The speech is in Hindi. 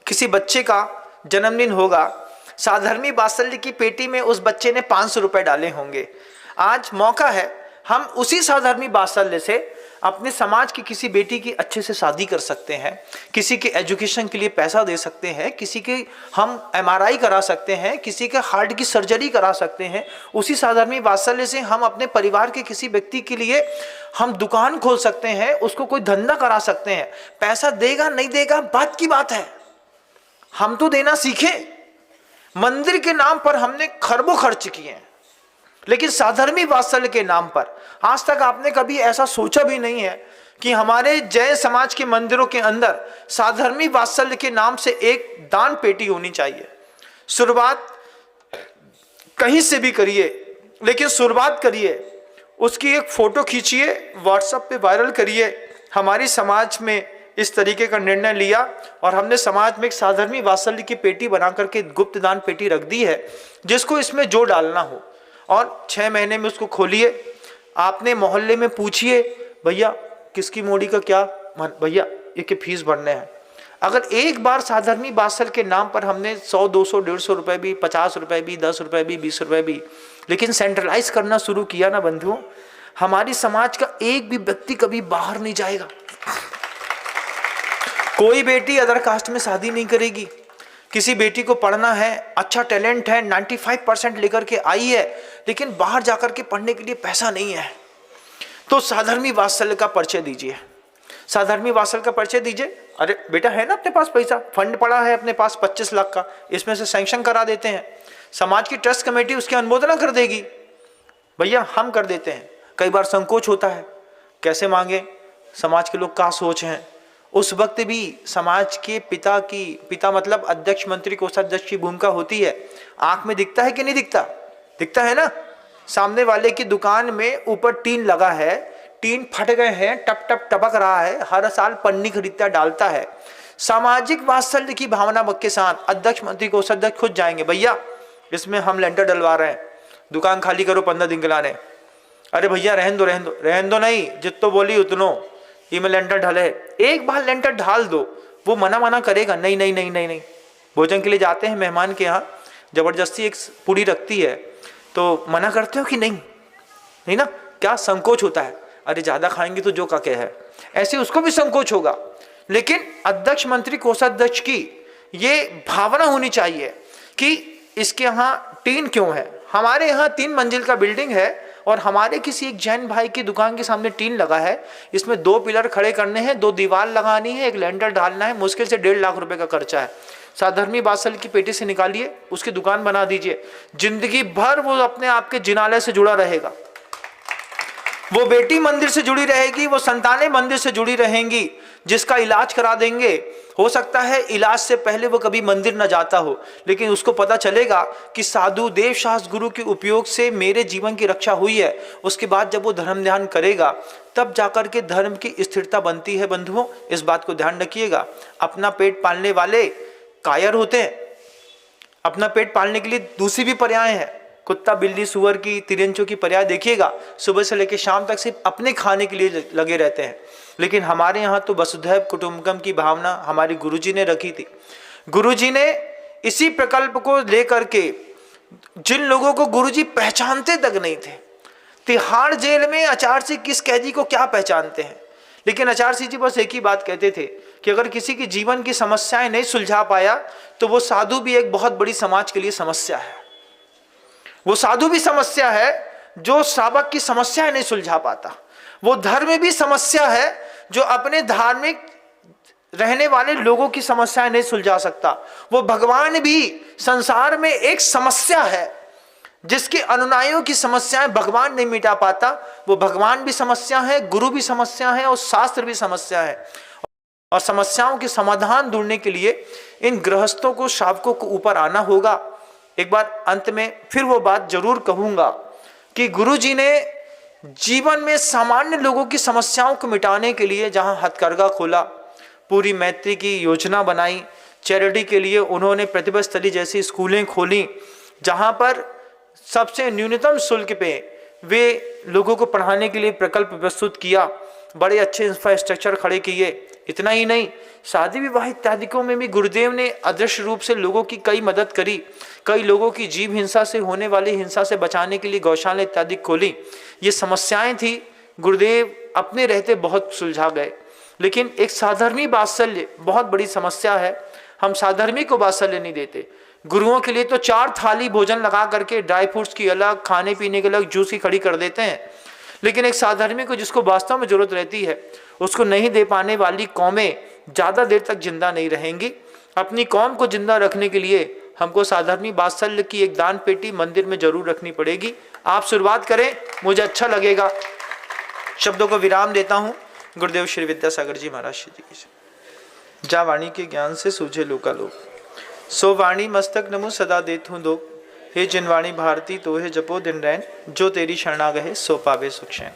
किसी बच्चे का जन्मदिन होगा, साधर्मी वात्सल्य की पेटी में उस बच्चे ने 500 रुपए डाले होंगे। आज मौका है, हम उसी साधर्मी वात्सल्य से अपने समाज की किसी बेटी की अच्छे से शादी कर सकते हैं, किसी के एजुकेशन के लिए पैसा दे सकते हैं, किसी के हम MRI करा सकते हैं, किसी के हार्ट की सर्जरी करा सकते हैं। उसी साधर्मी वात्सल्य से हम अपने परिवार के किसी व्यक्ति के लिए हम दुकान खोल सकते हैं, उसको कोई धंधा करा सकते हैं। पैसा देगा नहीं देगा बात की बात है, हम तो देना सीखें। मंदिर के नाम पर हमने खरबों खर्च किए हैं, लेकिन साधर्मी वात्सल्य के नाम पर आज तक आपने कभी ऐसा सोचा भी नहीं है कि हमारे जैन समाज के मंदिरों के अंदर साधर्मी वात्सल्य के नाम से एक दान पेटी होनी चाहिए। शुरुआत कहीं से भी करिए, लेकिन शुरुआत करिए, उसकी एक फोटो खींचिए, व्हाट्सएप पे वायरल करिए। हमारी समाज में इस तरीके का निर्णय लिया और हमने समाज में एक साधर्मी वात्सल्य की पेटी बना करके गुप्त दान पेटी रख दी है, जिसको इसमें जो डालना हो, और 6 महीने में उसको खोलिए। आपने मोहल्ले में पूछिए, भैया किसकी मोड़ी का क्या, भैया ये के फीस भरने हैं। अगर एक बार साधर्मी वात्सल्य के नाम पर हमने 100, 200, 150 रुपए भी, 50 रुपए भी, 10 रुपए भी, 20 रुपए भी, लेकिन सेंट्रलाइज करना शुरू किया ना बंधुओं, हमारी समाज का एक भी व्यक्ति कभी बाहर नहीं जाएगा। कोई बेटी अदर कास्ट में शादी नहीं करेगी। किसी बेटी को पढ़ना है, अच्छा टैलेंट है, 95% लेकर के आई है, लेकिन बाहर जाकर के पढ़ने के लिए पैसा नहीं है, तो साधर्मी वात्सल्य का परिचय दीजिए। साधर्मी वात्सल्य का परिचय दीजिए। अरे बेटा है ना अपने पास पैसा, फंड पड़ा है अपने पास 25 लाख का, इसमें से सैंक्शन करा देते हैं, समाज की ट्रस्ट कमेटी उसकी अनुमोदना कर देगी। भैया हम कर देते हैं। कई बार संकोच होता है, कैसे मांगे, समाज के लोग क्या सोच हैं। उस वक्त भी समाज के पिता मतलब अध्यक्ष, मंत्री, कोषाध्यक्ष की भूमिका होती है। आंख में दिखता है कि नहीं दिखता? दिखता है ना। सामने वाले की दुकान में ऊपर टीन लगा है, टीन फट गए हैं, टप टप टपक रहा है, हर साल पन्नी खरीदता डालता है। सामाजिक वात्सल्य की भावना के साथ अध्यक्ष, मंत्री, कोषाध्यक्ष खुद जाएंगे, भैया इसमें हम लेंटर डलवा रहे हैं, दुकान खाली करो 15 दिन के लाने। अरे भैया रहन दो नहीं, जितो बोली उतनो, ये में लेंटर ढले। एक बार लेंटर ढाल दो, वो मना करेगा, नहीं नहीं नहीं नहीं नहीं। भोजन के लिए जाते हैं मेहमान के यहाँ, जबरदस्ती एक पूड़ी रखती है, तो मना करते हो कि नहीं? नहीं ना, क्या संकोच होता है, अरे ज्यादा खाएंगे तो जो का क्या है, ऐसे उसको भी संकोच होगा। लेकिन अध्यक्ष, मंत्री, कोषाध्यक्ष की ये भावना होनी चाहिए कि इसके यहाँ टीन क्यों है। हमारे यहाँ 3 मंजिल का बिल्डिंग है और हमारे किसी एक जैन भाई की दुकान के सामने टीन लगा है, इसमें 2 पिलर खड़े करने हैं, 2 दीवार लगानी है, एक लेंटर डालना है, मुश्किल से 1.5 लाख रुपए का खर्चा है। साधर्मी वात्सल्य की पेटी से निकालिए, उसकी दुकान बना दीजिए, जिंदगी भर वो अपने आप के जिनालय से जुड़ा रहेगा। वो बेटी मंदिर से जुड़ी रहेगी, वो संतानें मंदिर से जुड़ी रहेंगी, जिसका इलाज करा देंगे। हो सकता है इलाज से पहले वो कभी मंदिर न जाता हो, लेकिन उसको पता चलेगा कि साधु देव शास्त्र गुरु के उपयोग से मेरे जीवन की रक्षा हुई है। उसके बाद जब वो धर्म ध्यान करेगा, तब जाकर के धर्म की स्थिरता बनती है। बंधुओं, इस बात को ध्यान रखिएगा। अपना पेट पालने वाले कायर होते हैं, अपना पेट पालने के लिए दूसरी भी पर्याय है। कुत्ता, बिल्ली, सुअर की, तिरंचों की पर्याय देखिएगा, सुबह से लेकर शाम तक सिर्फ अपने खाने के लिए लगे रहते हैं। लेकिन हमारे यहाँ तो वसुधैव कुटुंबकम की भावना हमारे गुरुजी ने रखी थी। गुरुजी ने इसी प्रकल्प को लेकर के, जिन लोगों को गुरुजी पहचानते तक नहीं थे, तिहाड़ जेल में आचार्य सिंह किस कैदी को क्या पहचानते हैं, लेकिन आचार्य सिंह जी बस एक ही बात कहते थे कि अगर किसी की जीवन की समस्याएं नहीं सुलझा पाया, तो वो साधु भी एक बहुत बड़ी समाज के लिए समस्या है। वो साधु भी समस्या है जो श्रावक की समस्याएं नहीं सुलझा पाता। वो धर्म भी समस्या है जो अपने धार्मिक रहने वाले लोगों की समस्याएं नहीं सुलझा सकता। वो भगवान भी संसार में एक समस्या है, जिसके अनुयायियों की समस्याएं भगवान नहीं मिटा पाता। वो भगवान भी समस्या है, गुरु भी समस्या है और शास्त्र भी समस्या है। और समस्याओं के समाधान ढूंढने के लिए इन गृहस्थों को, श्रावकों को ऊपर आना होगा। एक बार अंत में फिर वो बात जरूर कहूंगा कि गुरुजी ने जीवन में सामान्य लोगों की समस्याओं को मिटाने के लिए जहां हथकरघा खोला, पूरी मैत्री की योजना बनाई, चैरिटी के लिए उन्होंने प्रतिभा स्थली जैसी स्कूलें खोली, जहां पर सबसे न्यूनतम शुल्क पे वे लोगों को पढ़ाने के लिए प्रकल्प प्रस्तुत किया। बड़े अच्छे इंफ्रास्ट्रक्चर खड़े किए। इतना ही नहीं, शादी विवाह इत्यादिकों में भी गुरुदेव ने अदृश्य रूप से लोगों की कई मदद करी। कई लोगों की जीव हिंसा से होने वाली हिंसा से बचाने के लिए गौशाला इत्यादि खोली। ये समस्याएं थी, गुरुदेव अपने रहते बहुत सुलझा गए। लेकिन एक साधर्मी वात्सल्य बहुत बड़ी समस्या है। हम साधर्मी को वात्सल्य नहीं देते। गुरुओं के लिए तो 4 थाली भोजन लगा करके ड्राई फ्रूट्स की अलग, खाने पीने के अलग, जूस की खड़ी कर देते हैं। लेकिन एक साधर्मी को जिसको वास्तव में जरूरत रहती है, उसको नहीं दे पाने वाली कौमें ज़्यादा देर तक जिंदा नहीं रहेंगी। अपनी कौम को जिंदा रखने के लिए हमको साधर्मी वात्सल्य की एक दान पेटी मंदिर में जरूर रखनी पड़ेगी। आप शुरुआत करें, मुझे अच्छा लगेगा। शब्दों को विराम देता हूँ। गुरुदेव श्री विद्यासागर जी महाराज जी की। जा वाणी के ज्ञान से सूझे लोकालोक, सो वाणी मस्तक नमो सदा देत हूँ दो। हे जिनवाणी भारती तो है जपो दिन रैन, जो तेरी शरणागहे सो पावे सुख चैन।